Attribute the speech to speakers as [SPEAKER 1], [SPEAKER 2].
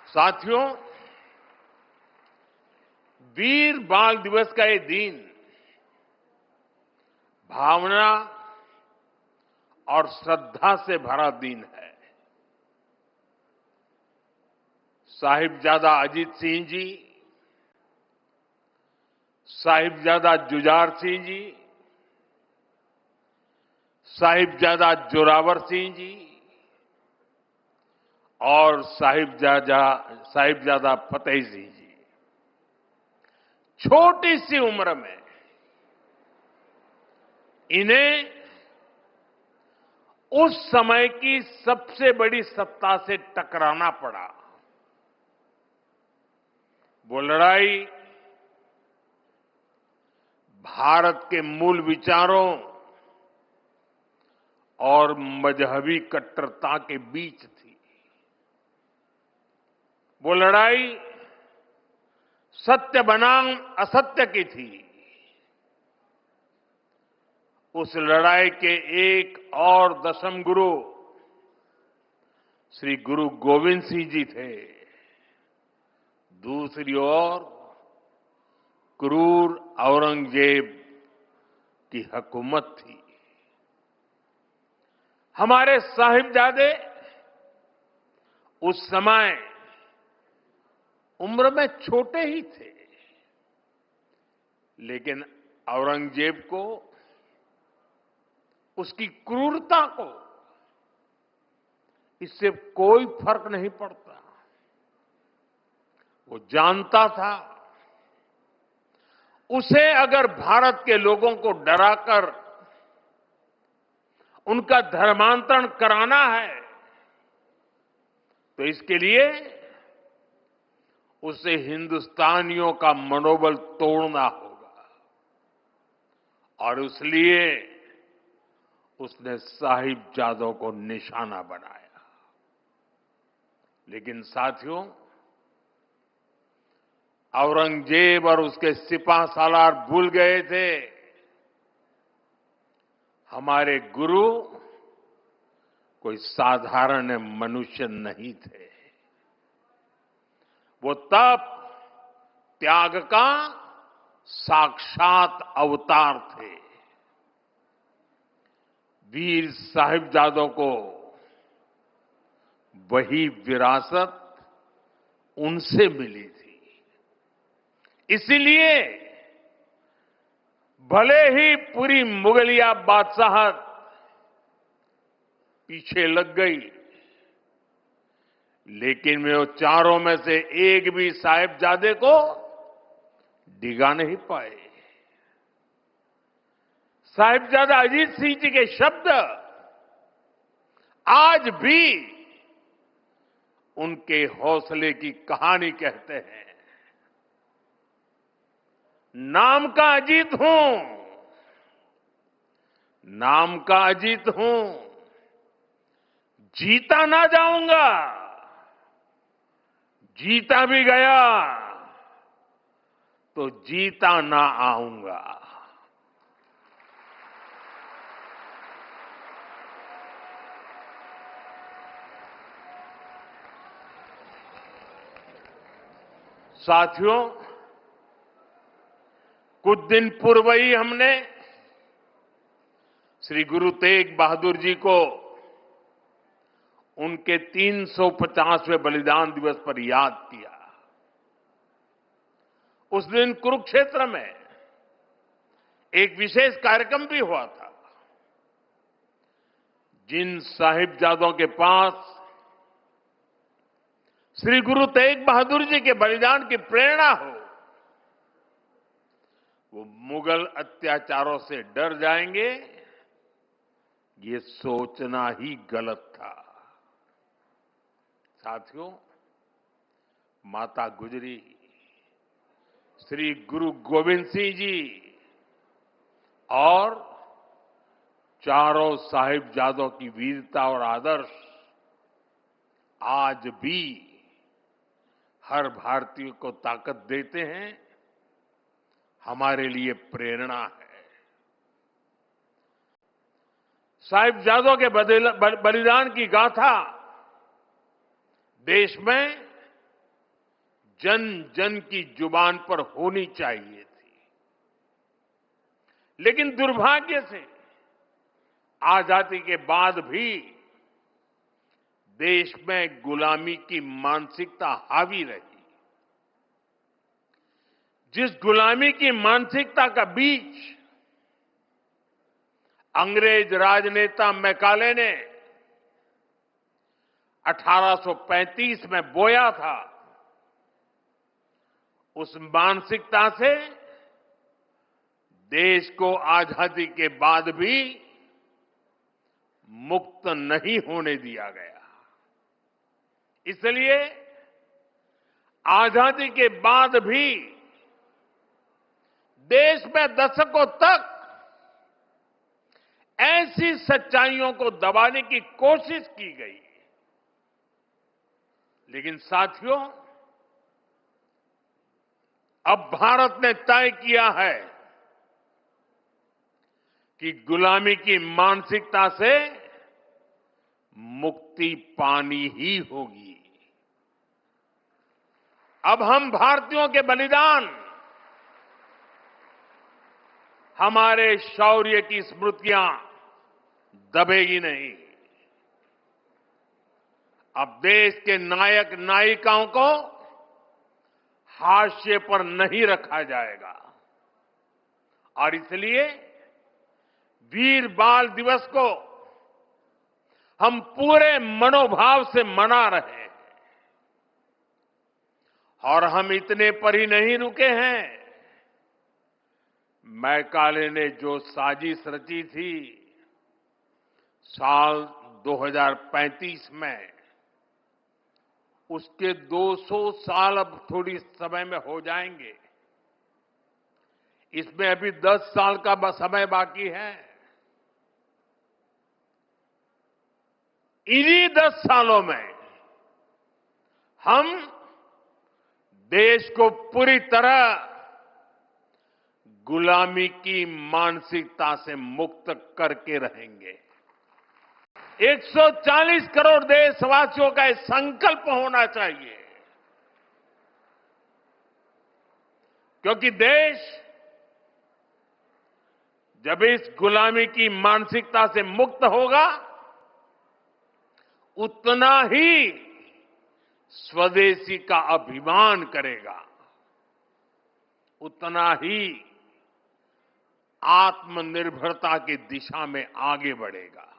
[SPEAKER 1] साथियों, वीर बाल दिवस का ये दिन भावना और श्रद्धा से भरा दिन है। साहिबजादा अजीत सिंह जी, साहिबजादा जुझार सिंह जी, साहिबजादा जोरावर सिंह जी और साहिबजादा फतेह सिंह जी छोटी सी उम्र में इन्हें उस समय की सबसे बड़ी सत्ता से टकराना पड़ा। वो लड़ाई भारत के मूल विचारों और मजहबी कट्टरता के बीच थी। वो लड़ाई सत्य बनाम असत्य की थी। उस लड़ाई के एक और दशम गुरु श्री गुरु गोविंद सिंह जी थे। दूसरी ओर क्रूर औरंगजेब की हुकूमत थी। हमारे साहिबजादे उस समय उम्र में छोटे ही थे, लेकिन औरंगजेब को, उसकी क्रूरता को इससे कोई फर्क नहीं पड़ता। वो जानता था उसे अगर भारत के लोगों को डराकर उनका धर्मांतरण कराना है तो इसके लिए उसे हिंदुस्तानियों का मनोबल तोड़ना होगा, और इसलिए उसने साहिबजादों को निशाना बनाया। लेकिन साथियों, औरंगजेब और उसके सिपह सालार भूल गए थे हमारे गुरु कोई साधारण मनुष्य नहीं थे। वो तप त्याग का साक्षात अवतार थे। वीर साहिबजादों को वही विरासत उनसे मिली थी। इसीलिए भले ही पूरी मुगलिया बादशाहत पीछे लग गई, लेकिन वे वो चारों में से एक भी साहिबजादे को डिगा नहीं पाए। साहिबजादा अजीत सिंह जी के शब्द आज भी उनके हौसले की कहानी कहते हैं। नाम का अजीत हूं, नाम का अजीत हूं, जीता ना जाऊंगा, जीता भी गया तो जीता ना आऊंगा। साथियों, कुछ दिन पूर्व ही हमने श्री गुरु तेग बहादुर जी को उनके 350वें बलिदान दिवस पर याद किया। उस दिन कुरुक्षेत्र में एक विशेष कार्यक्रम भी हुआ था। जिन साहिबजादों के पास श्री गुरु तेग बहादुर जी के बलिदान की प्रेरणा हो, वो मुगल अत्याचारों से डर जाएंगे, ये सोचना ही गलत था। साथियों, माता गुजरी, श्री गुरु गोविंद सिंह जी और चारों साहिबजादों की वीरता और आदर्श आज भी हर भारतीय को ताकत देते हैं, हमारे लिए प्रेरणा है। साहिबजादों के बलिदान की गाथा देश में जन जन की जुबान पर होनी चाहिए थी। लेकिन दुर्भाग्य से आजादी के बाद भी देश में गुलामी की मानसिकता हावी रही। जिस गुलामी की मानसिकता का बीज अंग्रेज राजनेता मैकाले ने 1835 में बोया था, उस मानसिकता से देश को आजादी के बाद भी मुक्त नहीं होने दिया गया। इसलिए आजादी के बाद भी देश में दशकों तक ऐसी सच्चाइयों को दबाने की कोशिश की गई। लेकिन साथियों, अब भारत ने तय किया है कि गुलामी की मानसिकता से मुक्ति पानी ही होगी। अब हम भारतीयों के बलिदान, हमारे शौर्य की स्मृतियां दबेगी नहीं। अब देश के नायक नायिकाओं को हाशिए पर नहीं रखा जाएगा और इसलिए वीर बाल दिवस को हम पूरे मनोभाव से मना रहे हैं। और हम इतने पर ही नहीं रुके हैं। मैकाले ने जो साजिश रची थी साल 2035 में, उसके 200 साल अब थोड़ी समय में हो जाएंगे। इसमें अभी 10 साल का समय बाकी है। इन्हीं 10 सालों में हम देश को पूरी तरह गुलामी की मानसिकता से मुक्त करके रहेंगे। 140 करोड़ देशवासियों का एक संकल्प होना चाहिए, क्योंकि देश जब इस गुलामी की मानसिकता से मुक्त होगा, उतना ही स्वदेशी का अभिमान करेगा, उतना ही आत्मनिर्भरता की दिशा में आगे बढ़ेगा।